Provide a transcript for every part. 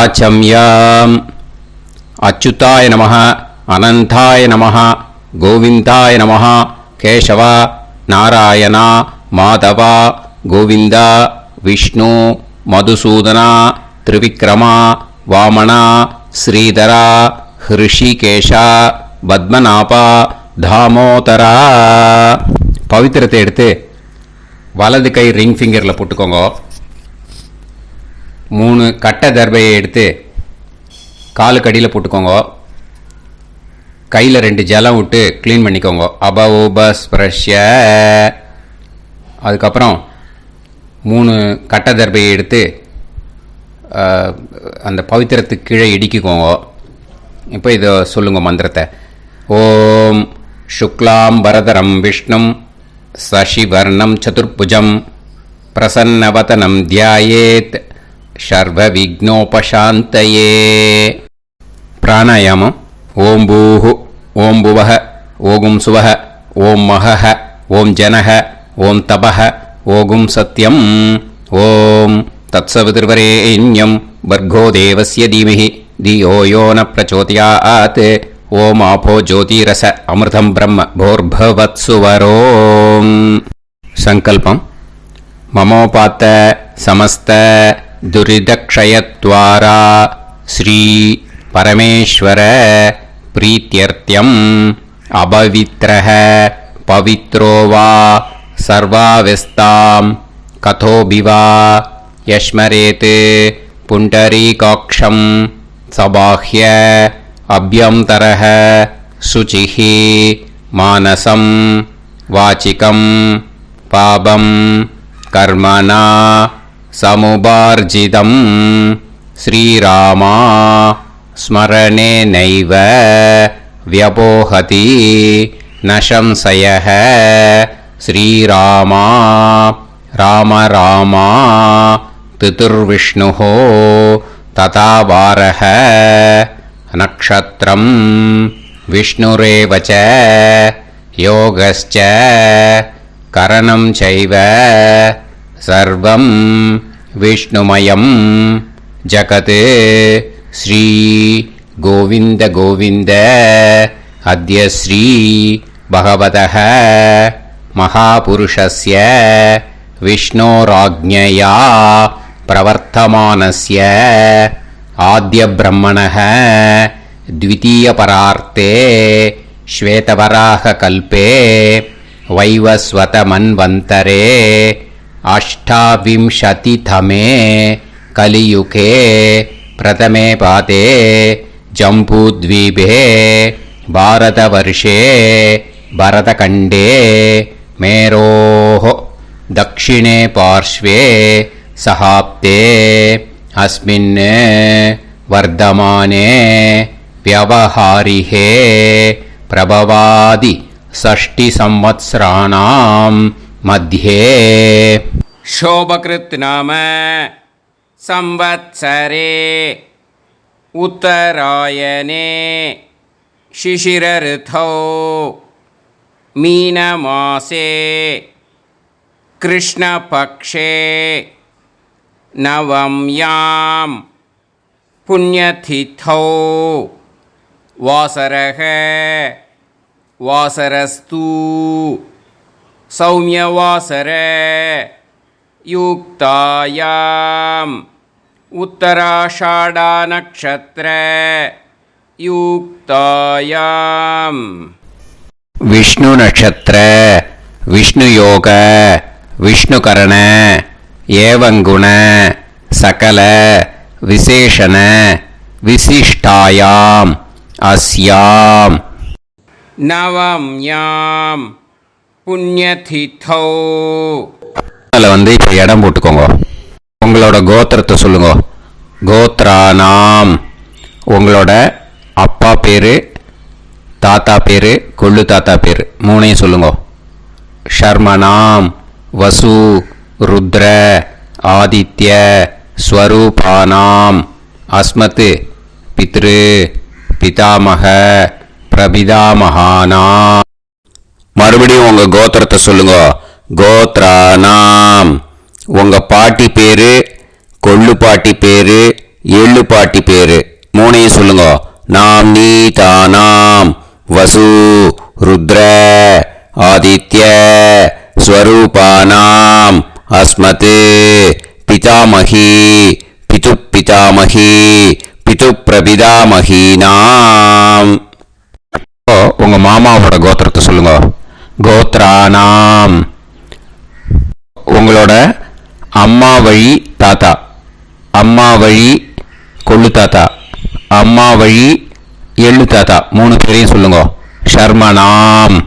आचम्याम् अच्युताय नमः अनंताय नमः गोविंदाय नमः केशव नारायण माधव गोविंद विष्णु मधुसूदन त्रिविक्रम वामन श्रीधर ऋषिकेश पद्मनाभ दामोदर पवित्रத்தை எடுத்து வலது கை ரிங் ஃபிங்கரில் போட்டுக்கோங்க. 3 கட்டை தர்பையை எடுத்து காலுக்கு அடியில் போட்டுக்கோங்க. கையில் 2 ஜலம் விட்டு க்ளீன் பண்ணிக்கோங்க. அபஓபஸ்பிரஷ்ய. அதுக்கப்புறம் 3 கட்டை தர்பையை எடுத்து அந்த பவித்திரத்துக்கு கீழே இடிக்கிக்கோங்க. இப்போ இதை சொல்லுங்க மந்திரத்தை. ஓம் சுக்லாம் வரதரம் விஷ்ணும் சசிவர்ணம் சதுர்புஜம் பிரசன்னவதனம் தியாயேத் சர்வ விக்னோபசாந்தயே. பிராணாயாமம். ஓம் பூஹு ஓம் புவஹ ஓகும் சுவஹ ஓம் மஹஹ ஓம் ஜனஹ ஓம் தபஹ ஓகும் சத்யம் ஓம் தத்சவிதுர்வரேண்யம் பர்கோ தேவஸ்ய தீமஹி தியோ யோ ந பிரச்சோதயாத் ஓம் ஆபோ ஜோதிரச அமிர்தம் பிரம்ம போர்பவத்சுவரோம். சங்கல்பம். மமோபாத்த சமஸ்த துரிதக்ஷயத்வாரா ஸ்ரீ பரமேஸ்வர பிரீத்யர்த்தியம் அபவித்ரஹ பவித்ரோ வா சர்வாவஸ்தாம் கதோபிவா யஸ்மரேத் புண்டரீகாக்ஷம் சபாஹ்ய அப்யந்தரஹ சுசிஹி மானசம் வாசிகம் பாபம் கர்மணா சமுபார்ஜிதம் ஸ்ரீராமா ஸ்மரணேனைவ வ்யபோஹதி நசம்சயஹ ஸ்ரீராமா ராம ராமா திதுர்விஷ்ணுஹ ததாவாரஹ நக்ஷத்ரம் விஷ்ணுரேவச யோகஸ்ச கரணம் சைவ சர்வம் விஷ்ணுமயம் ஜகத் ஸ்ரீ கோவிந்த கோவிந்த அத்ய ஸ்ரீ பகவதः மகாபுருஷஸ்ய விஷ்ணோராஜ்ஞயா பிரவர்த்தமானஸ்ய ஆத்ய பிரம்மணः द्वितीयपरार्ते श्वेतवराहकल्पे वैवस्वतमन्वन्तरे अष्टाविंशतितमे कलियुगे प्रथमे पादे जम्बूद्वीपे भारतवर्षे भरतखण्डे मेरोः दक्षिणे पार्श्वे सहाब्दे अस्मिन् वर्धमाने व्यवहारिहे प्रभवादि 60 संवत्सराणां मध्ये शोभकृत् नाम संवत्सरे उत्तरायणे शिशिरऋतौ मीनमासे कृष्णपक्षे नवम्यां पुण्यतिथौ वासरः वासरस्तु सौम्यवासर युक्तायाम् उत्तराषाढा नक्षत्र युक्तायाम् विष्णु नक्षत्र विष्णु योग विष्णुकरण एवं गुण सकल विशेषण विशिष्टायाम् अस्याम् नवम्यां पुण्यतिथौ வந்து இப்போ இடம் போட்டுக்கோங்க. உங்களோட கோத்திரத்தை சொல்லுங்க. கோத்ரானாம் உங்களோட அப்பா பேர், தாத்தா பேர், கொள்ளு தாத்தா பேர் மூணையும் சொல்லுங்க. ஷர்மனாம் வசு ருத்ர ஆதித்ய ஸ்வரூபானாம் அஸ்மத் பித்ரு பிதாமக பிரபிதாமகானாம். மறுபடியும் உங்க கோத்திரத்தை சொல்லுங்க. கோத்ரானாம் உங்க பாட்டி பேரு, கொள்ளு பாட்டி பேரு, எள்ளு பாட்டி பேரு மூணையும் சொல்லுங்க. நாம் நீ தானாம் வசு ருத்ர ஆதித்ய ஸ்வரூபானாம் அஸ்மத் பிதாமகி பிது பிதாமகி பிது பிரபிதாமகீனாம். உங்க மாமாவோட கோத்திரத்தை சொல்லுங்க. கோத்ரானாம் உங்களோட அம்மா வழி தாத்தா, அம்மா வழி கொள்ளு தாத்தா, அம்மா வழி எள்ளு தாத்தா 3 பேரையும் சொல்லுங்க. ஷர்மனாம்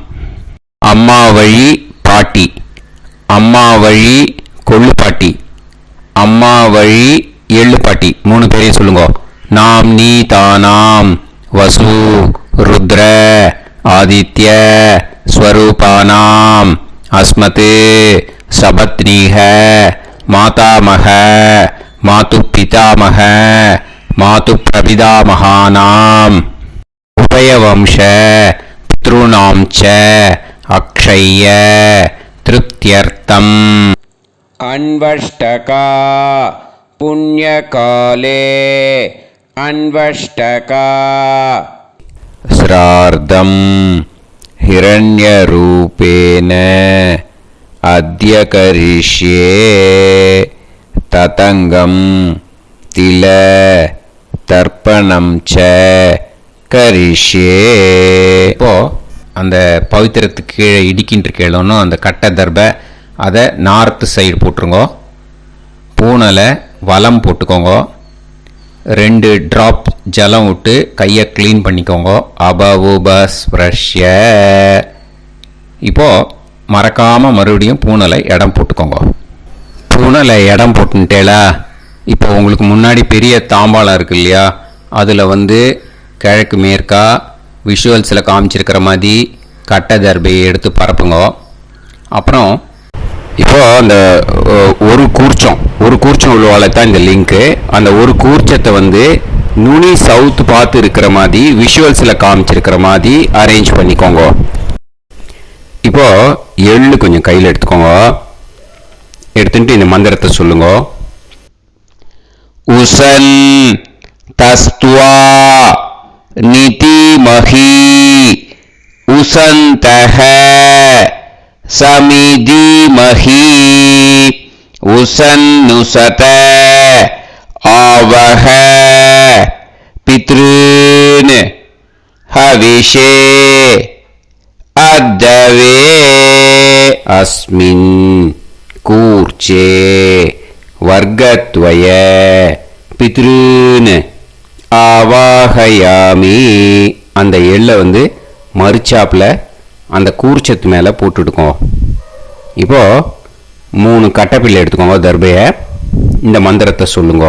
அம்மா வழி பாட்டி, அம்மா வழி கொள்ளு பாட்டி, அம்மா வழி எள்ளு பாட்டி 3 பேரையும் சொல்லுங்க. நாம் நீ தானாம் வசு ருத்ர ஆதித்ய ஸ்வரூபானாம் அஸ்மத் சபத்னீஹ மாதாமக மாது பிதாமக மாது பிரபிதாமகானாம் உபயவம்ச பித்ருணாம் ச அக்ஷய்ய திருப்தியர்த்தம். अन्वष्टका पुण्यकाले अन्वष्टका श्रार्धम् हिरण्यरूपेण अद्य करिष्ये ततङ्गं तिल தர்ப்பணம் ச கரிஷ்யே. இப்போ அந்த பவித்திரத்துக்கு கீழே இடிக்கின்ற கேளோன்னு அந்த கட்டை தர்பை அதை நார்த்து சைடு போட்டுருங்க. பூனலை வலம் போட்டுக்கோங்க. 2 ட்ராப் ஜலம் விட்டு கையை க்ளீன் பண்ணிக்கோங்க. அபவுபஸ்ப்ரஷ்ய. இப்போது மறக்காமல் மறுபடியும் பூனலை இடம் போட்டுக்கோங்க. பூனலை இடம் போட்டுட்டேலா. இப்போ உங்களுக்கு முன்னாடி பெரிய தாம்பாளம் இருக்கு இல்லையா, அதில் கிழக்கு மேற்கா விஷுவல்ஸில் காமிச்சிருக்கிற மாதிரி கட்டை தர்பையை எடுத்து பரப்புங்க. அப்புறம் இப்போ அந்த ஒரு கூர்ச்சம் உள்ளவாளை தான் இந்த லிங்க்கு. அந்த ஒரு கூர்ச்சத்தை நுனி சவுத் பார்த்து இருக்கிற மாதிரி விஷுவல்ஸில் காமிச்சிருக்கிற மாதிரி அரேஞ்ச் பண்ணிக்கோங்க. இப்போ எள்ளு கொஞ்சம் கையில் எடுத்துக்கோங்க. எடுத்துட்டு இந்த மந்திரத்தை சொல்லுங்க. உசன் தஸ்துவா நிதிமஹி உசந்தஹ சமிதிமஹி உசன்னுசத ஆவஹ பித்ருன் ஹவிஷே அத்தவே அஸ்மின் கூர்ச்சே வர்க்கத்வய பித்ருன் ஆவாஹயாமி. அந்த எள்ளை மறுச்சாப்பில் அந்த கூர்ச்சத்து மேலே போட்டுடுக்கோங்க. இப்போது 3 கட்டைப்பிள்ளை எடுத்துக்கோங்க தர்பையை. இந்த மந்திரத்தை சொல்லுங்க.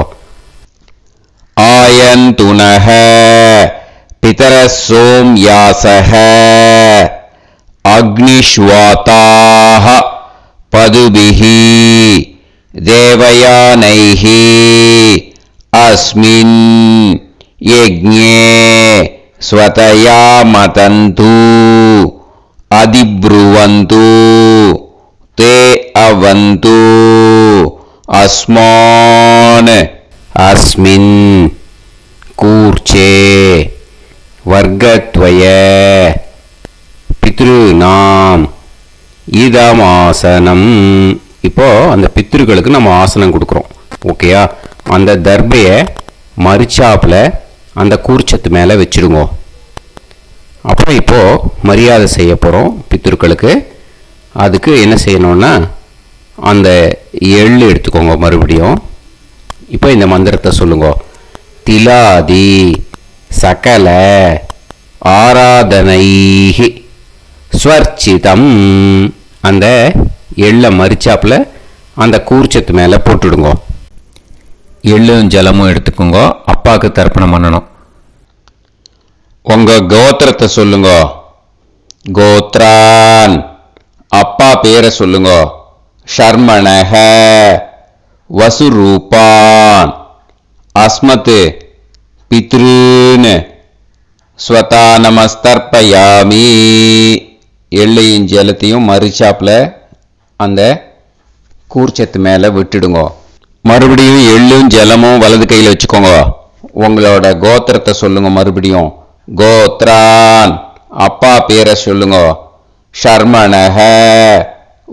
ஆயந்துனஹ பிதர சோம்யாசஹ அக்னிஷ்வாதாஹ பதுபிஹி தேவயானைஹி அஸ்மின் யஜ்ஞே ஸ்வதயா மதந்து அதிப்ருவந்து தே அவது அஸ்மான் அஸ்மின் கூர்ச்சே வர்க்கத்வய பித்ருநாம் இதமாசனம். இப்போ அந்த பித்ருக்களுக்கு நம்ம ஆசனம் கொடுக்குறோம். ஓகேயா? அந்த தர்பையை மறுச்சாப்பில் அந்த கூர்ச்சத்து மேலே வச்சுடுங்க. அப்புறம் இப்போது மரியாதை செய்ய போகிறோம் பித்ருக்களுக்கு. அதுக்கு என்ன செய்யணும்னா அந்த எள்ளு எடுத்துக்கோங்க மறுபடியும். இப்போ இந்த மந்திரத்தை சொல்லுங்க. திலாதி சகல ஆராதனைஹி ஸ்வர்ச்சிதம். அந்த எள்ளை மரிச்சாப்பில் அந்த கூர்ச்சத்து மேலே போட்டுடுங்க. எள்ளும் ஜலமும் எடுத்துக்கோங்க. அப்பாவுக்கு தர்ப்பணம் பண்ணணும். உங்கள் கோத்திரத்தை சொல்லுங்க. கோத்ரான். அப்பா பேரை சொல்லுங்க. ஷர்மணஹ வசுரூபான் அஸ்மத் பித்ருன் ஸ்வதா நமஸ்தர்ப்பயாமி. எள்ளையும் ஜலத்தையும் மறுச்சாப்பில் அந்த கூர்ச்சத்து மேலே விட்டுடுங்க. மறுபடியும் எள்ளும் ஜலமும் வலது கையில் வச்சுக்கோங்க. உங்களோட கோத்திரத்தை சொல்லுங்க. மறுபடியும் கோத்ரான், அப்பா பேரை சொல்லுங்க. ஷர்மணஹ,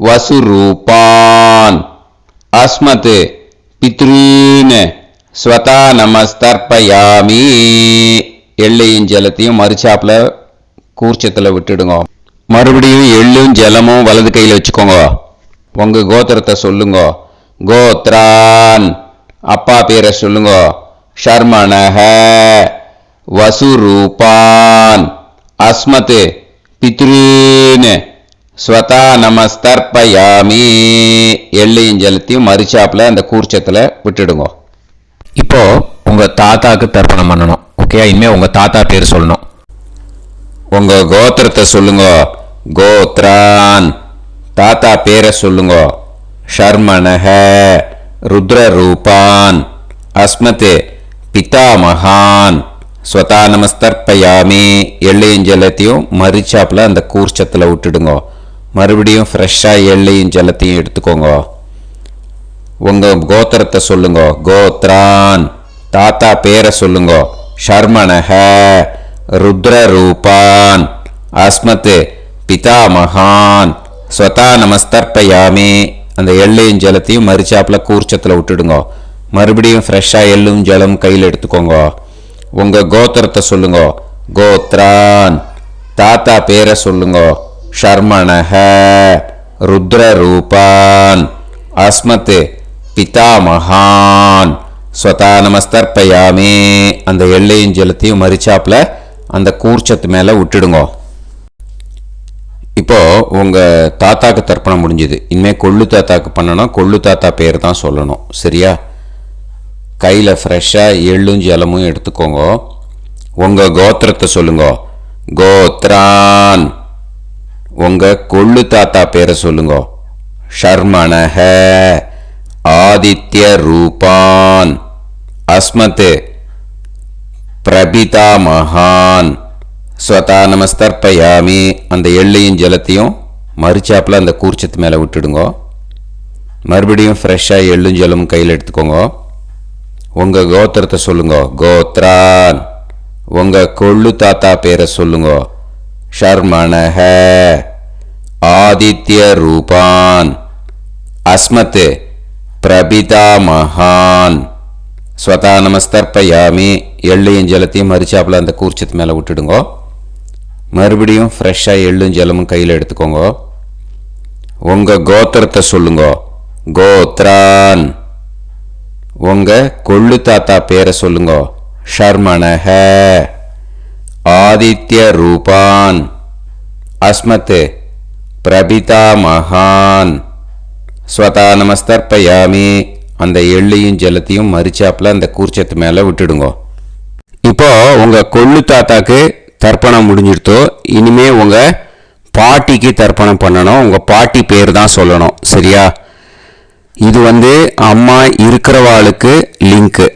வசுரூபான், அஸ்மத், பித்ருன், ஸ்வதா நமஸ்தர்ப்பயாமி. எள்ளையும் ஜலத்தையும் மறுச்சாப்புல கூர்ச்சத்தில் விட்டுடுங்க. மறுபடியும் எள்ளும் ஜலமும் வலது கையில் வச்சுக்கோங்க. உங்க கோத்திரத்தை சொல்லுங்க. கோத்ரான், அப்பா பேரை சொல்லுங்க. ஷர்மணஹ, வசுரூபான், அஸ்மத், பித்ருன், ஸ்வதா நமஸ்தர்ப்பயாமி. எள்ளையும் ஜலத்தையும் மறுச்சாப்புல அந்த கூர்ச்சத்தில் விட்டுடுங்க. இப்போ உங்க தாத்தாக்கு தர்ப்பணம் பண்ணணும். ஓகே, இனிமே உங்க தாத்தா பேர் சொல்லணும். உங்க கோத்திரத்தை சொல்லுங்க. கோத்ரான், தாத்தா பேரை சொல்லுங்க. ஷர்மணஹ, ருத்ரரூபான், அஸ்மத், பிதாமகான், ஸ்வதா நமஸ்தர்ப்பயாமி. எள்ளையும் ஜலத்தையும் மறுச்சாப்புல அந்த கூர்ச்சத்தில் விட்டுடுங்க. மறுபடியும் ஃப்ரெஷ்ஷாக எள்ளையும் ஜலத்தையும் எடுத்துக்கோங்க. உங்க கோத்திரத்தை சொல்லுங்க. கோத்ரான், தாத்தா பேரை சொல்லுங்க. ஷர்மணஹ, ருத்ரரூபான், அஸ்மத், பிதாமகான், ஸ்வதா நமஸ்தர்ப்பயாமி. அந்த எள்ளையும் ஜலத்தையும் மறுச்சாப்புல கூர்ச்சத்தில் விட்டுடுங்க. மறுபடியும் ஃப்ரெஷ்ஷாக எள்ளும் ஜலம் கையில் எடுத்துக்கோங்க. உங்க கோத்திரத்தை சொல்லுங்க. கோத்ரான், தாத்தா பேரை சொல்லுங்க. ஷர்மணஹ, ருத்ரரூபான், அஸ்மத், பிதாமகான், ஸ்வதா நமஸ்தர்ப்பயாமி. அந்த எள்ளையும் ஜலத்தையும் மறுச்சாப்புல அந்த கூர்ச்சத்து மேலே விட்டுடுங்க. இப்போ உங்க தாத்தாக்கு தர்ப்பணம் முடிஞ்சுது. இனிமேல் கொள்ளு தாத்தாக்கு பண்ணணும். கொள்ளு தாத்தா பேர் தான் சொல்லணும். சரியா? கையில் ஃப்ரெஷ்ஷாக எள்ளும் ஜலமும் எடுத்துக்கோங்க. உங்க கோத்திரத்தை சொல்லுங்க. கோத்ரான், உங்க கொள்ளு தாத்தா பேரை சொல்லுங்க. ஷர்மணஹ, ஆதித்ய ரூபான், அஸ்மத், பிரபிதாமகான், ஸ்வதா நமஸ்தர்ப்பயாமி. அந்த எள்ளையும் ஜலத்தையும் மறுச்சாப்பில் அந்த கூர்ச்சத்து மேலே விட்டுடுங்க. மறுபடியும் ஃப்ரெஷ்ஷாக எள்ளும் ஜலமும் கையில் எடுத்துக்கோங்க. உங்கள் கோத்திரத்தை சொல்லுங்க. கோத்ரான், உங்கள் கொள்ளு தாத்தா பேரை சொல்லுங்க. ஷர்மணஹ, ஆதித்ய ரூபான், அஸ்மத், பிரபிதாமகான், ஸ்வதா நமஸ்தர்ப்பயாமி. எள்ளையும் ஜலத்தையும் மறுச்சாப்பில் அந்த கூர்ச்சத்து மேலே விட்டுடுங்க. மறுபடியும் ஃப்ரெஷ்ஷாக எள்ளும் ஜலமும் கையில் எடுத்துக்கோங்க. உங்கள் கோத்திரத்தை சொல்லுங்க. கோத்ரான், உங்கள் கொள்ளு தாத்தா பேரை சொல்லுங்க. ஷர்மணஹ, ஆதித்ய ரூபான், அஸ்மத், பிரபிதாமகான், ஸ்வதா நமஸ்தர்ப்பயாமி. அந்த எள்ளையும் ஜலத்தையும் மறுச்சாப்பில் அந்த கூர்ச்சத்து மேலே விட்டுடுங்க. இப்போ உங்கள் கொள்ளு தாத்தாக்கு தர்ப்பணம் முடிஞ்சிடுத்தோ. இனிமே உங்கள் பாட்டிக்கு தர்ப்பணம் பண்ணணும். உங்கள் பாட்டி பேர் தான் சொல்லணும். சரியா? இது அம்மா இருக்கிறவாளுக்கு லிங்க்கு,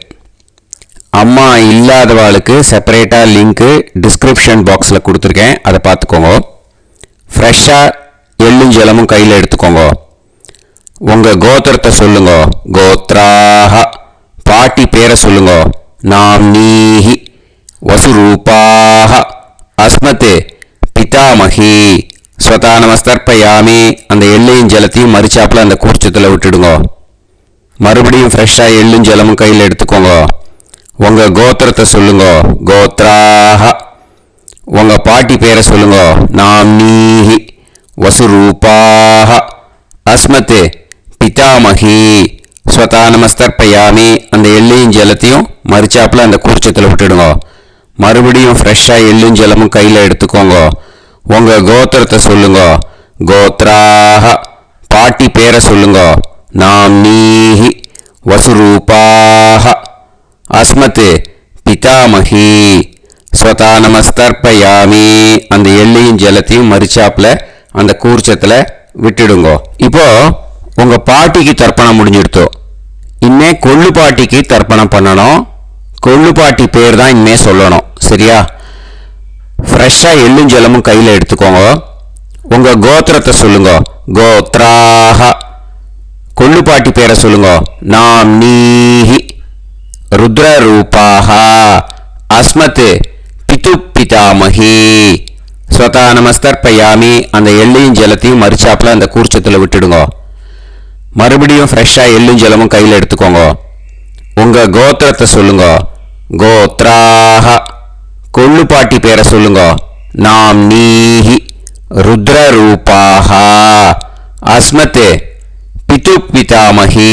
அம்மா இல்லாதவாளுக்கு செப்பரேட்டாக லிங்க்கு டிஸ்கிரிப்ஷன் பாக்ஸில் கொடுத்துருக்கேன். அதை பார்த்துக்கோங்க. ஃப்ரெஷ்ஷாக எள்ளும் ஜலமும் கையில் எடுத்துக்கோங்க. உங்கள் கோத்திரத்தை சொல்லுங்க. கோத்ராஹ, பாட்டி பேரை சொல்லுங்க. நாம்னீஹி, வசுரூபாஹ, அஸ்மத், பிதாமகி, ஸ்வதா நமஸ்தர்ப்பயாமி. அந்த எள்ளையும் ஜலத்தையும் மறுச்சாப்பில் அந்த கூர்ச்சத்தில் விட்டுடுங்க. மறுபடியும் ஃப்ரெஷ்ஷாக எள்ளும் ஜலமும் கையில் எடுத்துக்கோங்க. உங்கள் கோத்திரத்தை சொல்லுங்க. கோத்ராஹ, உங்கள் பாட்டி பேரை சொல்லுங்க. நாம்னீஹி, வசுரூபாஹ, அஸ்மத், பிதாமகி, ஸ்வதா நமஸ்தர்ப்பயாமி. அந்த எள்ளையும் ஜலத்தையும் மறுச்சாப்பில் அந்த கூர்ச்சத்தில் விட்டுடுங்க. மறுபடியும் ஃப்ரெஷ்ஷாக எள்ளும் ஜலமும் கையில் எடுத்துக்கோங்க. உங்கள் கோத்திரத்தை சொல்லுங்க. கோத்ராஹ, பாட்டி பேரை சொல்லுங்க. நாம்னீஹி, வசுரூபாஹ, அஸ்மத், பிதாமகி, ஸ்வதா நமஸ்தர்ப்பயாமி. அந்த எள்ளையும் ஜலத்தையும் மறுச்சாப்பில் அந்த கூர்ச்சத்தில் விட்டுடுங்க. இப்போ உங்கள் பாட்டிக்கு தர்ப்பணம் முடிஞ்சிடுத்தோ. இனிமே கொள்ளு பாட்டிக்கு தர்ப்பணம் பண்ணணும். கொள்ளு பாட்டி பேர் தான் இனிமே சொல்லணும். சரியா? ஃப்ரெஷ்ஷாக எள்ளும் ஜலமும் கையில் எடுத்துக்கோங்க. உங்கள் கோத்திரத்தை சொல்லுங்க. கோத்ராஹ, கொள்ளு பாட்டி பேரை சொல்லுங்க. நாம் நீஹி ருத்ர ரூபாஹ அஸ்மத் பிது பிதாமஹி ஸ்வதா நமஸ்தர்ப்பயாமி. அந்த எள்ளையும் ஜலத்தையும் மறிச்சாப்புல அந்த கூர்ச்சத்தில் விட்டுடுங்க. மறுபடியும் ஃப்ரெஷ்ஷாக எள்ளும் ஜலமும் கையில் எடுத்துக்கோங்க. உங்கள் கோத்திரத்தை சொல்லுங்க. கோத்ராஹ கொள்ளு பாட்டி பேரை சொல்லுங்க. நாம் நீஹி ருத்ர ரூபாஹ அஸ்மத் பிது பிதாமஹி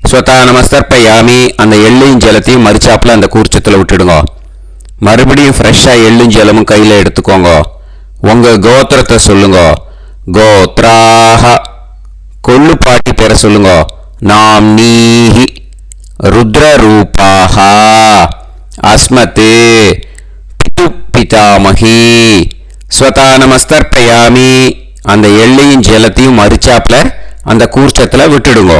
ஸ்வதா நமஸ்தர்ப்பயாமி. அந்த எள்ளையும் ஜலத்தையும் மறிச்சாப்புல அந்த கூர்ச்சத்தில் விட்டுடுங்க. மறுபடியும் ஃப்ரெஷ்ஷாக எள்ளும் ஜலமும் கையில் எடுத்துக்கோங்க. உங்கள் கோத்திரத்தை சொல்லுங்க. கோத்ராஹ கொள்ளு பாட்டி பேரை சொல்லுங்க. நாம் நீஹி ருத்ர ரூபாஹ அஸ்மத் பிது பிதாமஹி ஸ்வதா நமஸ்தர்ப்பயாமி. அந்த எள்ளையும் ஜலத்தையும் மறிச்சாப்புல அந்த கூர்ச்சத்தில் விட்டுடுங்க.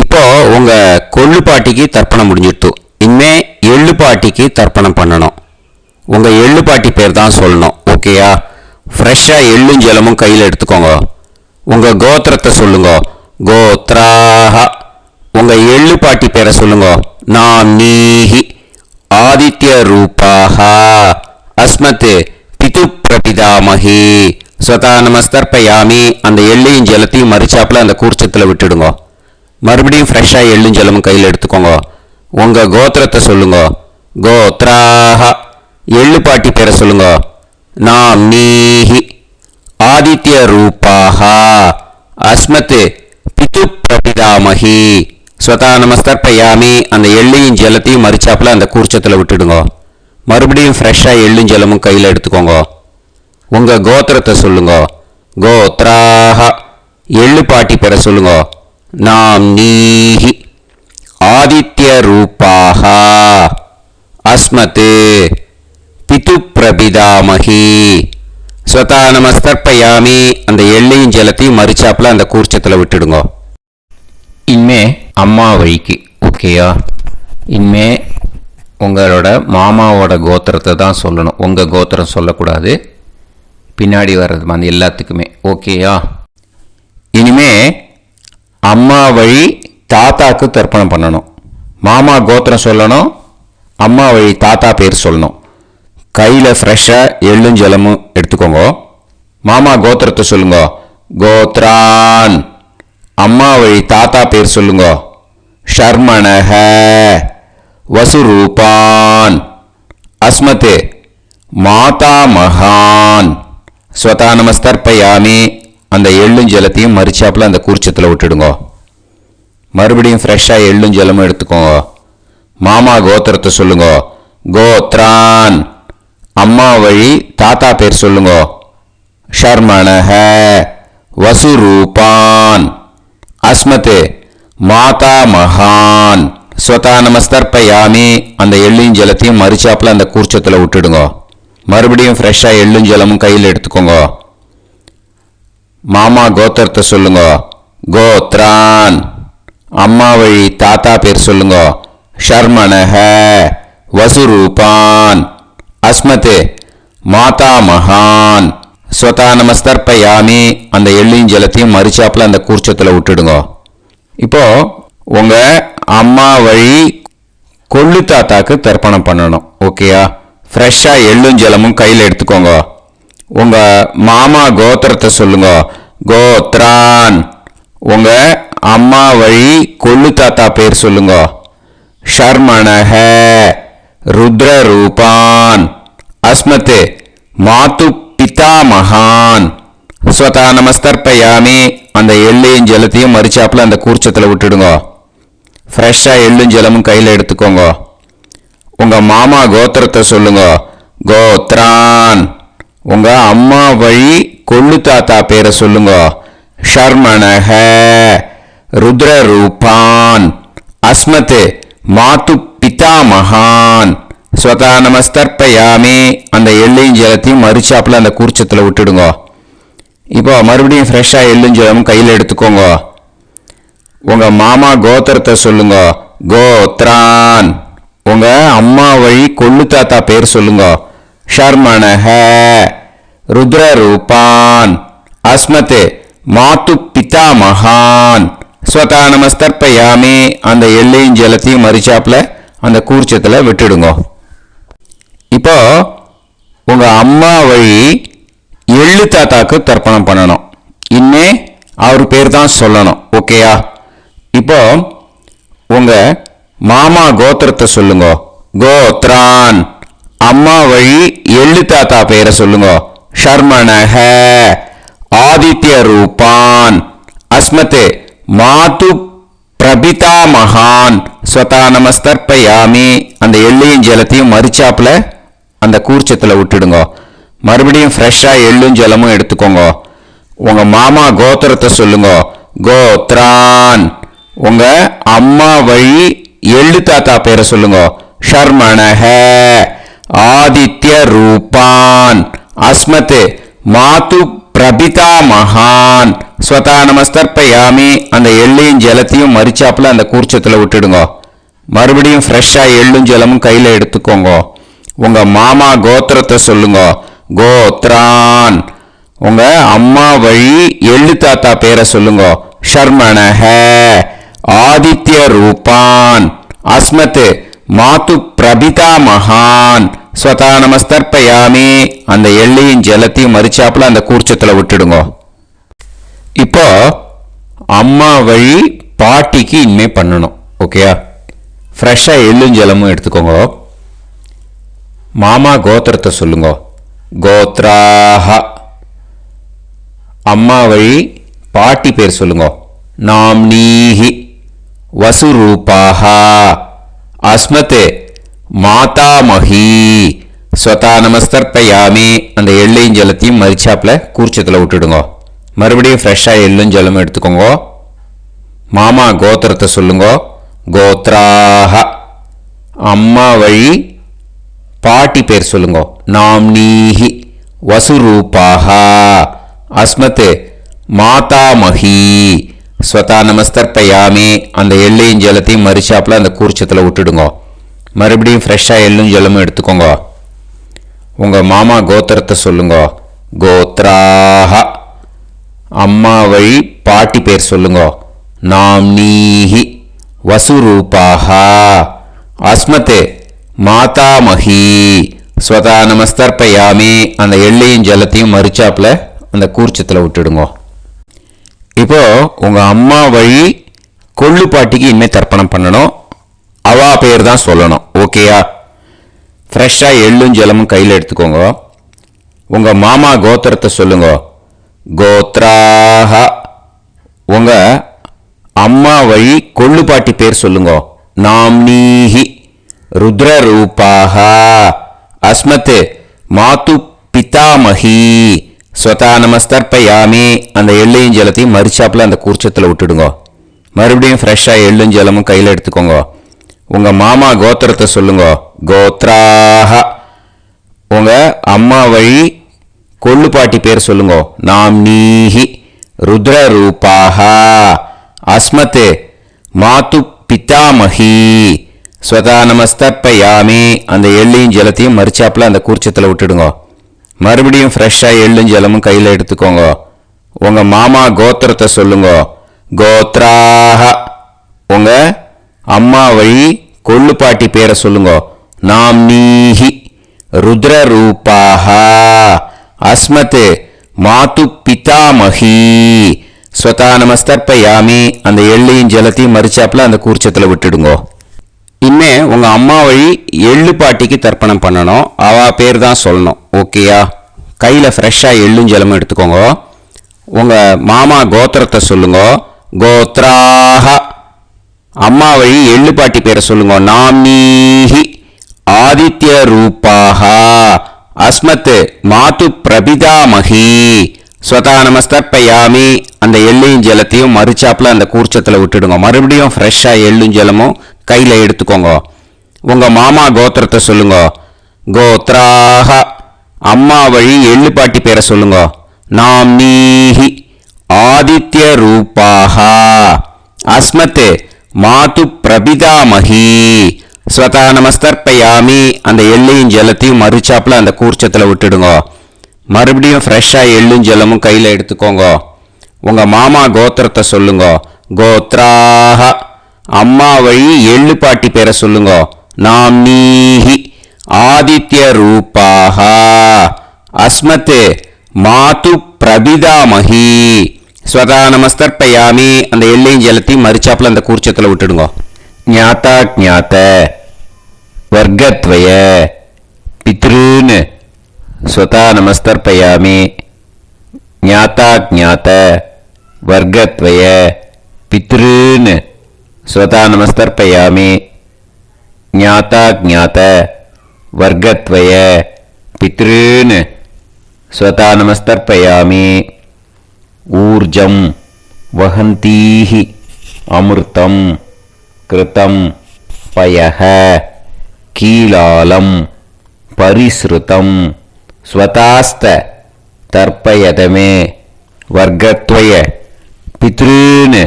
இப்போ உங்க கொள்ளு பாட்டிக்கு தர்ப்பணம் முடிஞ்சிட்டு இனிமே எள்ளு பாட்டிக்கு தர்ப்பணம் பண்ணணும். உங்க எள்ளு பாட்டி பேர் தான் சொல்லணும். ஓகேயா? ஃப்ரெஷ்ஷாக எள்ளும் ஜலமும் கையில் எடுத்துக்கோங்க. உங்க கோத்திரத்தை சொல்லுங்க. கோத்ராஹ உங்க எள்ளு பாட்டி பேரை சொல்லுங்க. நாம் நீஹி ஆதித்ய ரூபாஹ அஸ்மத் பிது பிரபிதாமஹி ஸ்வதா நமஸ்தர்ப்பயாமி. அந்த எள்ளையும் ஜலத்தையும் மறிச்சாப்புல அந்த கூர்ச்சத்தில் விட்டுடுங்க. மறுபடியும் ஃப்ரெஷ்ஷாக எள்ளும் ஜலமும் கையில் எடுத்துக்கோங்க. உங்கள் கோத்திரத்தை சொல்லுங்க. கோத்ராஹ எள்ளு பாட்டி பேரை சொல்லுங்க. நாம் நீஹி ஆதித்ய ரூபாஹ அஸ்மத் பிது பிரபிதாமஹி ஸ்வதா நமஸ்தர்ப்பயாமி. அந்த எள்ளையும் ஜலத்தையும் மறிச்சாப்புல அந்த கூர்ச்சத்தில் விட்டுடுங்க. மறுபடியும் ஃப்ரெஷ்ஷாக எள்ளும் ஜலமும் கையில் எடுத்துக்கோங்க. உங்கள் கோத்திரத்தை சொல்லுங்க. கோத்ராஹ எள்ளு பாட்டி பேரை சொல்லுங்க. நாம் நீஹி ஆதித்ய ரூபாஹ அஸ்மத் பிது பிரபிதாமஹி ஸ்வதா நமஸ்தர்ப்பயாமி. அந்த எள்ளையும் ஜலத்தையும் மறிச்சாப்புல அந்த கூர்ச்சத்தில் விட்டுடுங்க. இனிமே அம்மா வழிக்கு. ஓகேயா? இனிமே உங்களோட மாமாவோட கோத்திரத்தை தான் சொல்லணும். உங்கள் கோத்திரம் சொல்லக்கூடாது. பின்னாடி வர்றது வந்து எல்லாத்துக்குமே. ஓகேயா? இனிமே அம்மா வழி தாத்தாக்கு தர்ப்பணம் பண்ணணும். மாமா கோத்திரம் சொல்லணும். அம்மா வழி தாத்தா பேர் சொல்லணும். கையில் ஃப்ரெஷ்ஷாக எள்ளும் ஜலமும் எடுத்துக்கோங்க. மாமா கோத்திரத்தை சொல்லுங்க. கோத்ரான் அம்மா வழி தாத்தா பேர் சொல்லுங்க. ஷர்மணஹ வசுரூபான் அஸ்மத் மாதா மகான் ஸ்வதா நமஸ்தர்ப்பயாமி. அந்த எள்ளும் ஜலத்தையும் மறிச்சாப்புல அந்த கூர்ச்சத்தில் விட்டுடுங்க. மறுபடியும் ஃப்ரெஷ்ஷாக எள்ளும் ஜலமும் எடுத்துக்கோங்க. மாமா கோத்திரத்தை சொல்லுங்க. கோத்ரான் அம்மா வழி தாத்தா பேர் சொல்லுங்க. ஷர்மணஹ வசுரூபான் அஸ்மத் மாதா மகான் ஸ்வதா நமஸ்தர்ப்பயாமி. அந்த எள்ளும் ஜலத்தையும் மறிச்சாப்புல அந்த கூர்ச்சத்தில் விட்டுடுங்க. மறுபடியும் ஃப்ரெஷ்ஷாக எள்ளும் ஜலமும் கையில் எடுத்துக்கோங்க. மாமா கோத்திரத்தை சொல்லுங்க. கோத்ரான் அம்மா வழி தாத்தா பேர் சொல்லுங்க. ஷர்மணஹ வசுரூபான் அஸ்மத் மாதா மகான் ஸ்வதா நமஸ்தர்ப்பயாமி. அந்த எள்ளையும் ஜலத்தையும் மறிச்சாப்புல அந்த கூர்ச்சத்தில் விட்டுடுங்க. இப்போ உங்க அம்மா வழி கொள்ளு தாத்தாக்கு தர்ப்பணம் பண்ணணும். ஓகேயா? ஃப்ரெஷ்ஷாக எள்ளும் ஜலமும் கையில் எடுத்துக்கோங்க. உங்க மாமா கோத்திரத்தை சொல்லுங்க. கோத்ரான் உங்க அம்மா வழி கொள்ளு தாத்தா பேர் சொல்லுங்க. ஷர்மணஹ ருத்ர ரூபான் அஸ்மத் மாது பிதா மகான் ஸ்வதா நமஸ்தர்ப்பயாமி. அந்த எள்ளையும் ஜலத்தையும் மறிச்சாப்புல அந்த கூர்ச்சத்தில் விட்டுடுங்க. ஃப்ரெஷ்ஷாக எள்ளும் ஜலமும் கையில் எடுத்துக்கோங்க. உங்க மாமா கோத்திரத்தை சொல்லுங்க. கோத்ரான் உங்க அம்மா வழி கொள்ளு தாத்தா பேரை சொல்லுங்க. ஷர்மணஹ ருத்ர ரூபான் அஸ்மத் மாது பிதா மகான் ஸ்வதா நமஸ்தர்ப்பயாமி. அந்த எள்ளையும் ஜலத்தையும் மறிச்சாப்புல அந்த கூர்ச்சத்தில் விட்டுடுங்க. இப்போ மறுபடியும் ஃப்ரெஷ்ஷாக எள்ளும் ஜலமும் கையில் எடுத்துக்கோங்க. உங்க மாமா கோத்திரத்தை சொல்லுங்க. கோத்ரான் உங்க அம்மா வழி கொள்ளு தாத்தா பேர் சொல்லுங்க. ஷர்மணஹ ருத்ர ரூபான் அஸ்மத் மாத்து பிதா மகான் ஸ்வதா நமஸ்தர்ப்பயாமி அந்த எள்ளையும் ஜலத்தையும் மறிச்சாப்புல அந்த கூர்ச்சத்தில் விட்டுடுங்க. இப்போ உங்க அம்மா வழி எள்ளு தாத்தாக்கு தர்ப்பணம் பண்ணணும். இன்னே அவர் பேர் தான் சொல்லணும். ஓகேயா? இப்போ உங்க மாமா கோத்திரத்தை சொல்லுங்க. கோத்ரான். அம்மா வழி எள்ளு தாத்தா பேரை சொல்லுங்க. ஷர்மணஹ ஆதித்ய ரூபான் அஸ்மதே மாது பிரபிதா மகான் ஸ்வதா நமஸ்தர்ப்பயாமி அந்த எள்ளையும் ஜலத்தையும் மறிச்சாப்புல அந்த கூர்ச்சத்தில் விட்டுடுங்க. மறுபடியும் ஃப்ரெஷ்ஷாக எள்ளும் ஜலமும் எடுத்துக்கோங்க. உங்க மாமா கோத்திரத்தை சொல்லுங்க. கோத்ரான். உங்க அம்மா வழி எள்ளு தாத்தா பேரை சொல்லுங்க. ஷர்மணஹ ஆதித்ய ரூபான் அஸ்மதே மாது பிரபிதா மகான் ஸ்வதா நமஸ்தர்ப்பயாமி அந்த எள்ளையும் ஜலத்தையும் மறிச்சாப்புல அந்த கூர்ச்சத்தில் விட்டுடுங்க. மறுபடியும் ஃப்ரெஷ்ஷாக எள்ளும் ஜலமும் கையில் எடுத்துக்கோங்க. உங்க மாமா கோத்திரத்தை சொல்லுங்க. கோத்ரான். உங்க அம்மா வழி எள்ளு தாத்தா பேரை சொல்லுங்க. ஷர்மணஹ ஆதித்ய ரூபான் அஸ்மத் மாது பிரபிதா மகான் ஸ்வதா நமஸ்தர்ப்பயாமி அந்த எள்ளையும் ஜலத்தையும் மறிச்சாப்புல அந்த கூர்ச்சத்தில் விட்டுடுங்க. இப்போ அம்மா வழி பாட்டிக்கு இனிமே பண்ணணும். ஓகேயா? ஃப்ரெஷ்ஷாக எள்ளும் ஜலமும் எடுத்துக்கோங்க. மாமா கோத்திரத்தை சொல்லுங்க. கோத்ராஹ. அம்மா வழி பாட்டி பேர் சொல்லுங்க. நாம்னீஹி வசுரூபாஹ அஸ்மதே மாதாமஹி ஸ்வதா நமஸ்தர்ப்பயாமி அந்த எள்ளையும் ஜலத்தையும் மறிச்சாப்புல கூர்ச்சத்தில் விட்டுடுங்க. மறுபடியும் ஃப்ரெஷ்ஷாக எள்ளும் ஜலமும் எடுத்துக்கோங்க. மாமா கோத்திரத்தை சொல்லுங்க. கோத்ராஹ. அம்மா வழி பாட்டி பேர் சொல்லுங்க. நாம்னீஹி வசுரூபாஹ அஸ்மத் மாதாமஹி ஸ்வதா நமஸ்தர்ப்பயாமி அந்த எள்ளையும் ஜலத்தையும் மறிச்சாப்புல அந்த கூர்ச்சத்தில் விட்டுடுங்க. மறுபடியும் ஃப்ரெஷ்ஷாக எள்ளும் ஜலமும் எடுத்துக்கோங்க. உங்கள் மாமா கோத்திரத்தை சொல்லுங்க. கோத்ராஹ. அம்மா வழி பாட்டி பேர் சொல்லுங்க. நாம்னீஹி வசுரூபாஹ அஸ்மத் மாதாமஹி ஸ்வதா நமஸ்தர்ப்பயாமி அந்த எள்ளையும் ஜலத்தையும் மறிச்சாப்புல அந்த கூர்ச்சத்தில் விட்டுடுங்க. இப்போ உங்கள் அம்மா வழி கொள்ளு பாட்டிக்கு இனிமேல் தர்ப்பணம் பண்ணணும். அவா பேர் தான் சொல்லணும். ஓகேயா? ஃப்ரெஷ்ஷாக எள்ளும் ஜலமும் கையில் எடுத்துக்கோங்க. உங்கள் மாமா கோத்திரத்தை சொல்லுங்க. கோத்ராஹ. உங்கள் அம்மா வழி கொள்ளு பாட்டி பேர் சொல்லுங்க. நாம்னீஹி ருத்ரரூபாஹ அஸ்மத் மாது பிதாமஹி ஸ்வதா நமஸ்தர்ப்பயாமி அந்த எள்ளையும் ஜலத்தையும் மறிச்சாப்புல அந்த கூர்ச்சத்தில் விட்டுடுங்க. மறுபடியும் ஃப்ரெஷ்ஷாக எள்ளும் ஜலமும் கையில் எடுத்துக்கோங்க. உங்கள் மாமா கோத்திரத்தை சொல்லுங்க. கோத்ராஹ. உங்கள் அம்மா வழி கொள்ளு பாட்டி பேர் சொல்லுங்க. நாம்னீஹி ருத்ரரூபாஹ அஸ்மத் மாது பிதாமஹி ஸ்வதா நமஸ்தர்ப்பயாமி அந்த எள்ளையும் ஜலத்தையும் மறிச்சாப்புல அந்த கூர்ச்சத்தில் விட்டுடுங்க. மறுபடியும் ஃப்ரெஷ்ஷாக எள்ளும் ஜலமும் கையில் எடுத்துக்கோங்க. உங்கள் மாமா கோத்திரத்தை சொல்லுங்க. கோத்ராஹ. உங்கள் அம்மா வழி கொள்ளு பாட்டி பேரை சொல்லுங்க. நாம்னீஹி ருத்ரரூபாஹ அஸ்மத் மாது பிதாமஹி ஸ்வதா நமஸ்தர்ப்பயாமி அந்த எள்ளையும் ஜலத்தையும் மறிச்சாப்புல அந்த கூர்ச்சத்தில் விட்டுடுங்க. இனிமே உங்கள் அம்மா வழி எள்ளு பாட்டிக்கு தர்ப்பணம் பண்ணணும். அவா பேர் தான் சொல்லணும். ஓகேயா? கையில் ஃப்ரெஷ்ஷாக எள்ளும் ஜலமும் எடுத்துக்கோங்க. உங்கள் மாமா கோத்திரத்தை சொல்லுங்க. கோத்ராஹ. அம்மா வழி எள்ளு பாட்டி பேரை சொல்லுங்க. நாம்னீஹி ஆதித்ய ரூபாஹ அஸ்மத் மாது பிரபிதாமஹி ஸ்வதா நமஸ்தர்ப்பயாமி அந்த எள்ளையும் ஜலத்தையும் மறிச்சாப்புல அந்த கூர்ச்சத்தில் விட்டுடுங்க. மறுபடியும் ஃப்ரெஷ்ஷாக எள்ளும் ஜலமும் கையில் எடுத்துக்கோங்க. உங்கள் மாமா கோத்திரத்தை சொல்லுங்க. கோத்ராஹ. அம்மா வழி எள்ளு பாட்டி பேரை சொல்லுங்க. நாம்னீஹி ஆதித்ய ரூபாஹ அஸ்மத் மாது பிரபிதாமஹி ஸ்வதா நமஸ்தர்ப்பயாமி அந்த எள்ளையும் ஜலத்தையும் மறிச்சாப்புல அந்த கூர்ச்சத்தில் விட்டுடுங்க. மறுபடியும் ஃப்ரெஷ்ஷாக எள்ளும் ஜலமும் கையில் எடுத்துக்கோங்க. உங்கள் மாமா கோத்திரத்தை சொல்லுங்க. கோத்ராஹ. அம்மா வழி எள்ளு பாட்டி பேரை சொல்லுங்க. நாம்னீஹி. ஆதித்ய ரூபாக. அஸ்மத் மாது பிரபிதாமஹி. ஸ்வதா நமஸ்தர்ப்பயாமி. அந்த எள்ளையும் ஜலத்தையும் மரிச்சாப்புல அந்த கூர்ச்சத்தில் விட்டுடுங்க. ஞாத்தா ஜாத்த வர்க்கத்வய பித்ருன்னு ஸ்வதா நமஸ்தர்ப்பயாமி. ஞாத்தா ஜாத்த வர்க்கத்வய பித்ருன்னு ஸ்வதா நமஸ்தர்ப்பயாமி. ஞாத்தா ஜாத்த வர்க்கத்வய பித்ருன்னு ஸ்வதா நமஸ்தர்ப்பயாமி. ஊர்ஜம் வஹந்தீஹி அமிர்தம் கிருதம் பயஹ கீலாலம் பரிஸ்ருதம் ஸ்வதாஸ்த தர்ப்பயதமே வர்க்கத்வய பித்ருன்னு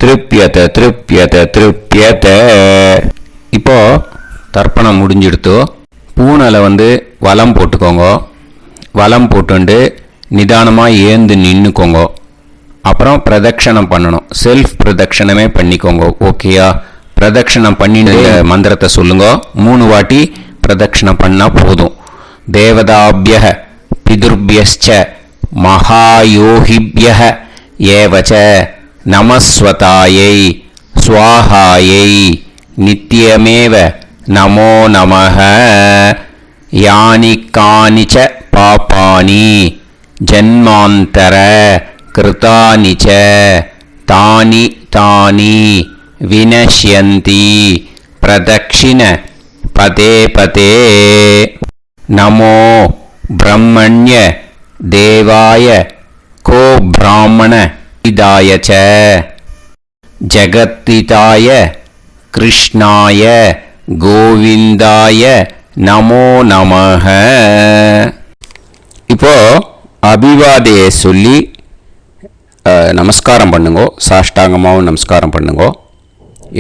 திருப்யத திருப்யத திருப்யத. இப்போ தர்ப்பணம் முடிஞ்சிடுத்தோ. பூனலை வலம் போட்டுக்கோங்க. வலம் போட்டுண்டு நிதானமாக ஏந்து நின்றுக்கோங்க. அப்புறம் பிரதட்சணம் பண்ணணும். செல்ஃப் பிரதட்சணமே பண்ணிக்கோங்க. ஓகேயா? பிரதட்சணம் பண்ணிட்டு மந்திரத்தை சொல்லுங்க. 3 வாட்டி பிரதட்சணம் பண்ணால் போதும். தேவதாபிய பிதுர்பியஸ்ச மகாயோகிபிய ஏவச்ச நமஸ்வதாயை ஸ்வாஹாயை நித்யமேவ நமோ நமஹ. யானி கானிச்ச பாபானி ஜன்மாந்தர கிருதானிச்ச தானி தானி வினஷ்யந்தி பிரதக்ஷிண பதே பதே. நமோ பிரம்மண்ய தேவாய கோ பிராமண இதாய ச ஜகத்திதாய கிருஷ்ணாய கோவிந்தாய நமோ நமஹ. இப்போ அபிவாதையை சொல்லி நமஸ்காரம் பண்ணுங்க. சாஷ்டாங்கமாகவும் நமஸ்காரம் பண்ணுங்க.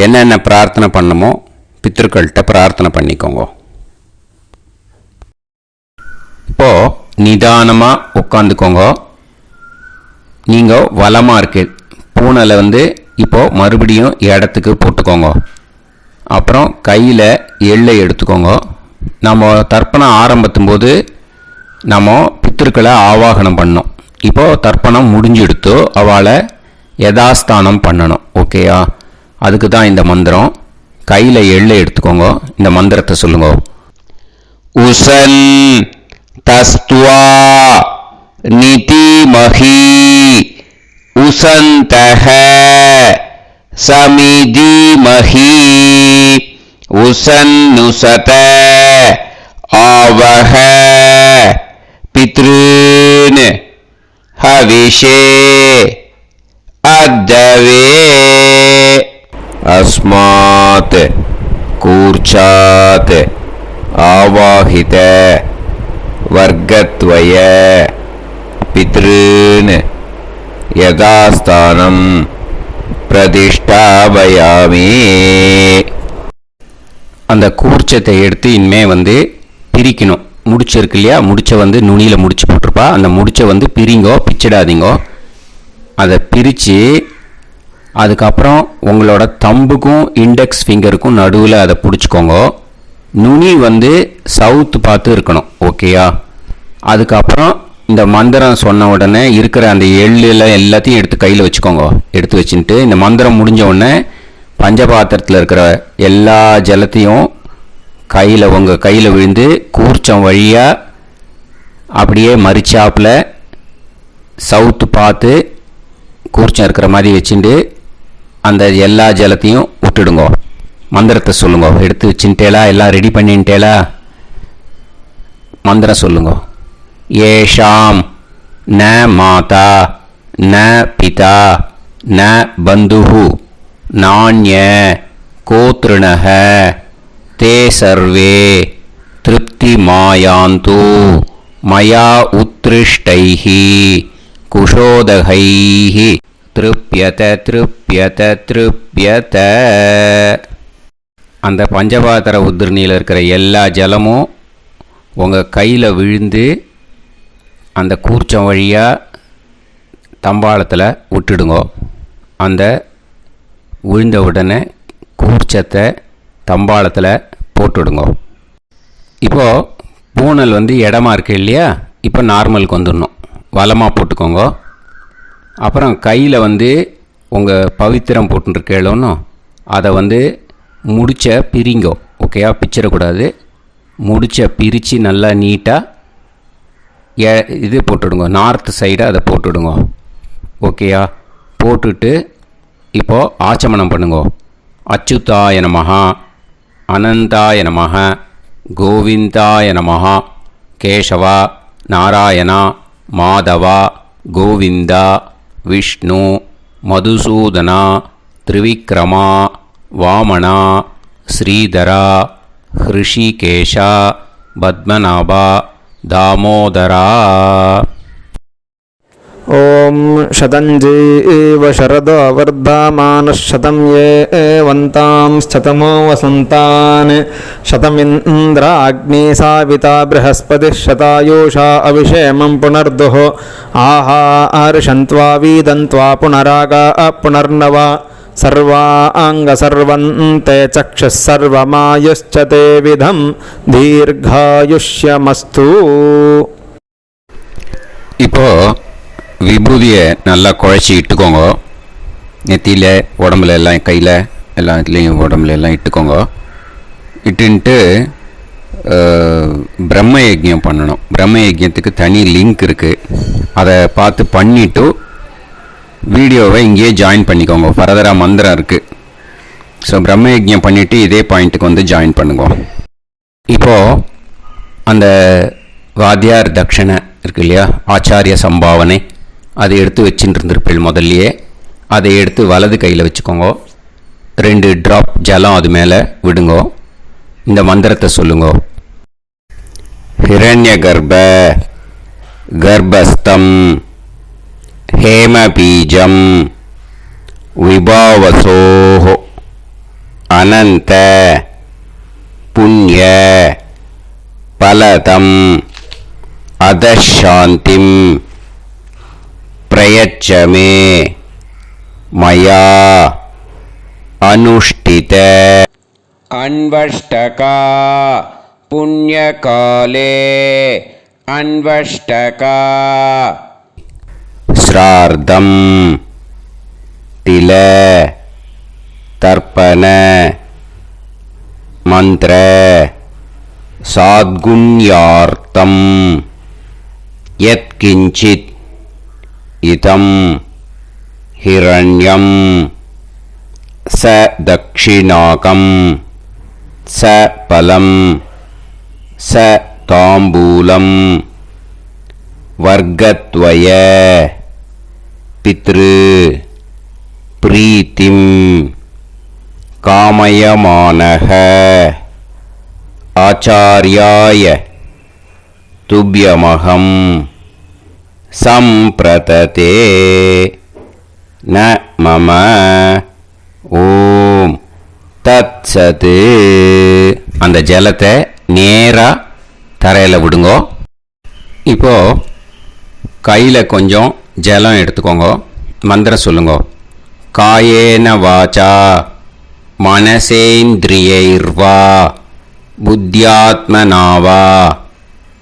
என்னென்ன பிரார்த்தனை பண்ணமோ பித்ருக்கள்கிட்ட பிரார்த்தனை பண்ணிக்கோங்க. இப்போ நிதானமாக உட்காந்துக்கோங்க. நீங்கள் வலமாக இருக்கு பூனலை இப்போ மறுபடியும் இடத்துக்கு போட்டுக்கோங்க. அப்புறம் கையில் எள்ளை எடுத்துக்கோங்க. நம்ம தர்ப்பணம் ஆரம்பித்தும் போது நம்ம பித்திருக்களை ஆவாகனம் பண்ணோம். இப்போது தர்ப்பணம் முடிஞ்செடுத்து அவளை யதாஸ்தானம் பண்ணணும். ஓகேயா? அதுக்கு தான் இந்த மந்திரம். கையில் எள்ளை எடுத்துக்கோங்க. இந்த மந்திரத்தை சொல்லுங்க. உசன் தஸ்துவா நிதிமஹி உசந்தஹ சமிதிமஹி உசன்னுசத ஆவஹ பித்ருன் ஹவிஷே அத்தவே. அஸ்மாத் கூர்ச்சாத் ஆவாஹித வர்க்கத்வய பித்ருன் யதாஸ்தானம் பிரதிஷ்டாபயாமி. அந்த கூர்ச்சத்தை எடுத்து இனிமே பிரிக்கணும். முடிச்சிருக்கு இல்லையா? முடிச்ச நுனியில் முடிச்சு போட்டிருப்பா. அந்த முடிச்ச பிரிங்கோ, பிச்சிடாதீங்கோ. அதை பிரித்து அதுக்கப்புறம் உங்களோட தம்புக்கும் இண்டெக்ஸ் ஃபிங்கருக்கும் நடுவில் அதை பிடிச்சிக்கோங்க. நுனி சவுத்து பார்த்து இருக்கணும். ஓகேயா? அதுக்கப்புறம் இந்த மந்திரம் சொன்ன உடனே இருக்கிற அந்த எள்ளில் எல்லாத்தையும் எடுத்து கையில் வச்சுக்கோங்க. எடுத்து வச்சுட்டு இந்த மந்திரம் முடிஞ்ச உடனே பஞ்சபாத்திரத்தில் இருக்கிற எல்லா ஜலத்தையும் உங்கள் கையில் விழுந்து கூர்ச்சம் வழியாக அப்படியே மரிச்சாப்பில் சவுத்து பார்த்து கூர்ச்சம் இருக்கிற மாதிரி வச்சுட்டு அந்த எல்லா ஜலத்தையும் விட்டுடுங்க. மந்திரத்தை சொல்லுங்க. எடுத்து வச்சுட்டேலா? எல்லாம் ரெடி பண்ணிட்டேலா? மந்திரம் சொல்லுங்க. ஏஷாம் ந மாதா ந பிதா ந பந்துஹு நாண்ய கோத்ருணஹ தே சர்வே திருப்தி மாயாந்து மயா உத்ருஷ்டைஹி குஷோதகைஹி திருப்யத திருப்யத திருப்யத. அந்த பஞ்சபாத்திர உதிரணியில் இருக்கிற எல்லா ஜலமும் உங்கள் கையில் விழுந்து அந்த கூர்ச்சம் வழியாக தம்பாளத்தில் விட்டுடுங்கோ. அந்த விழுந்த உடனே கூர்ச்சத்தை தம்பாளத்தில் போட்டுவிடுங்கோ. இப்போது பூனல் இடமா இருக்கு இல்லையா, இப்போ நார்மலுக்கு வந்துடணும். வலமாக போட்டுக்கோங்க. அப்புறம் கையில் உங்கள் பவித்திரம் போட்டுருக்கேளோன்னு அதை முடிச்ச பிரிங்கோ. ஓகேயா, பிச்சிடக்கூடாது. முடிச்ச பிரித்து நல்லா நீட்டாக இது போட்டுவிடுங்க. நார்த் சைடு அதை போட்டுவிடுங்க. ஓகேயா, போட்டுட்டு இப்போது ஆச்சமனம் பண்ணுங்க. அச்சுதாய நமஹ, அனந்தாய நமஹ, கோவிந்தாய நமஹ, கேசவா, நாராயணா, மாதவா, கோவிந்தா, விஷ்ணு, மதுசூதனா, திரிவிக்ரமா, வாமனா, ஸ்ரீதரா, ஹிருஷிகேஷா, பத்மநாபா, தாமோதரா. ஓம் शतञ्जीव शरदो वर्धमानः शतं ये एवन्तां शतमो वसन्तान् शतमिन्द्राग्नी साविता बृहस्पतिः शतायुषा अभिषेमं पुनर्दुः आहार्षन्त्वा वीदन्त्वा पुनरागा पुनर्नवा सर्वाङ्गसर्वन्ते चक्षुः सर्वमायुश्च ते विधं दीर्घायुष्यमस्तु. இப்போது விபூதியை நல்லா குழச்சி இட்டுக்கோங்க. நெத்தியில், உடம்புல எல்லாம், கையில் எல்லாம் இதுலேயும் உடம்புல எல்லாம் இட்டுக்கோங்க. இட்டுன்ட்டு பிரம்ம யஜ்யம் பண்ணணும். பிரம்ம யஜ்யத்துக்கு தனி லிங்க் இருக்குது. அதை பார்த்து பண்ணிவிட்டு வீடியோவை இங்கேயே ஜாயின் பண்ணிக்கோங்க. ஃபர்தராக மந்திரம் இருக்குது. ஸோ பிரம்ம யஜ்யம் பண்ணிவிட்டு இதே பாயிண்ட்டுக்கு ஜாயின் பண்ணுங்க. இப்போது அந்த வாத்தியார் தட்சணை இருக்கு இல்லையா, ஆச்சாரிய சம்பாவனை, அதை எடுத்து வச்சுட்டு இருந்திருப்பேன் முதல்லையே. அதை எடுத்து வலது கையில் வச்சுக்கோங்க. 2 ட்ராப் ஜலம் அது மேலே விடுங்கோ. இந்த மந்திரத்தை சொல்லுங்கோ. ஹிரண்ய கர்ப்ப கர்ப்பஸ்தம் ஹேமபீஜம் விபாவசோஹ அனந்த புண்ணிய பலதம் அதசாந்திம் பிரயச்சமே மயா அனுஷ்டித अन्वष्टका पुण्यकाले अन्वष्टका ஸ்ரார்த்தம் தில தர்ப்பண மந்திர சாத்குண்யார்த்தம் யத்கிஞ்சித் இதம் ஹிரண்யம் ச தக்ஷிணாகம் ச பலம் ச தாம்பூலம் வர்க்கத்வய பித்ரு பிரீத்திம் காமயமானஹ ஆச்சார்யாய துப்யமகம் சம்பிரததே ந மம ஓம் தத்சத். அந்த ஜலத்தை நேராக தரையில் விடுங்கோ. இப்போது கையில் கொஞ்சம் ஜலம் எடுத்துக்கோங்க. மந்திரம் சொல்லுங்க. காயேன வாச்சா மனசேந்திரியைர்வா புத்தியாத்மனாவா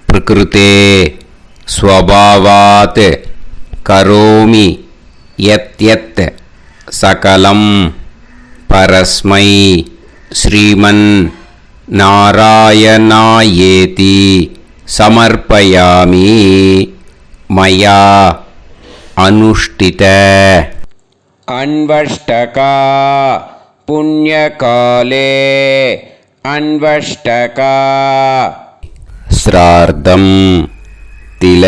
பிரகிருதே ஸ்வபாவாத் கரோமி யத் யத் சகலம் பரஸ்மை ஸ்ரீமன் நாராயணாயேதி சமர்ப்பயாமி மயா அனுஷ்டித. अन्वष्टका पुण्यकाले अन्वष्टका ஸ்ரார்த்தம் தில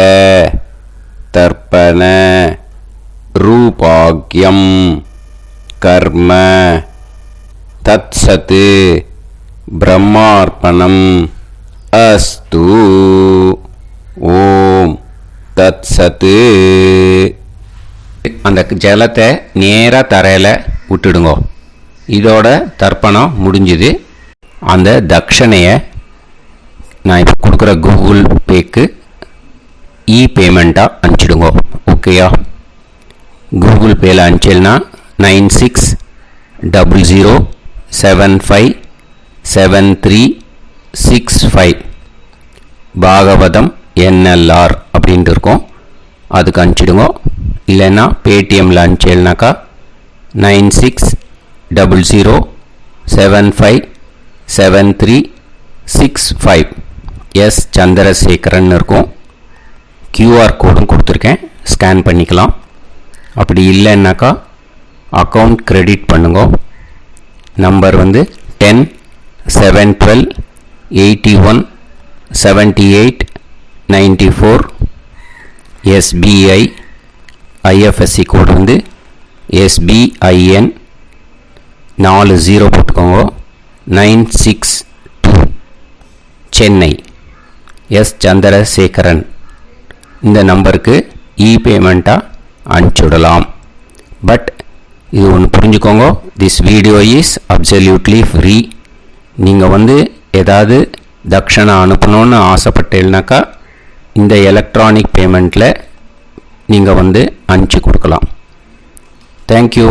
தர்ப்பண ரூபாக்யம் கர்ம தத்சத் பிரம்மார்ப்பணம் அஸ்து. ஓம் தத்சத். அந்த ஜலத்தை நேராக தரையில் விட்டுடுங்க. இதோட தர்ப்பணம் முடிஞ்சுது. அந்த தட்சணையை நான் இப்போ கொடுக்குற கூகுள் பேக்கு பேமெண்ட்டாக அனுப்பிச்சிடுங்க. ஓகேயா? கூகுள் பேயில் அனுப்பிச்சேன்னா 9600757365 பாகவதம் NLR அப்படின்ட்டு இருக்கும், அதுக்கு அனுப்பிச்சிடுங்க. இல்லைன்னா பேடிஎம்மில் அனுப்பிச்சேன்னாக்கா 9600757365 எஸ் சந்திரசேகரன் இருக்கும். QR கோடும் கொடுத்துருக்கேன், ஸ்கேன் பண்ணிக்கலாம். அப்படி இல்லைன்னாக்கா அக்கௌண்ட் கிரெடிட் பண்ணுங்க. நம்பர் வந்து 10-7-12-81-78-94. SBI IFSC கோடு வந்து SBIN 40 போட்டுக்கோங்க. 962 சென்னை. எஸ் சந்திரசேகரன் இந்த நம்பருக்கு இ-பேமெண்ட்டாக அனுப்பிச்சுடலாம். பட் இது ஒன்று புரிஞ்சுக்கோங்க, this video is absolutely free. நீங்கள் வந்து ஏதாவது தட்சணை அனுப்பணுன்னு ஆசைப்பட்டேன்னாக்கா இந்த எலக்ட்ரானிக் பேமெண்ட்டில் நீங்கள் வந்து அனுப்பிச்சி கொடுக்கலாம். தேங்க்யூ.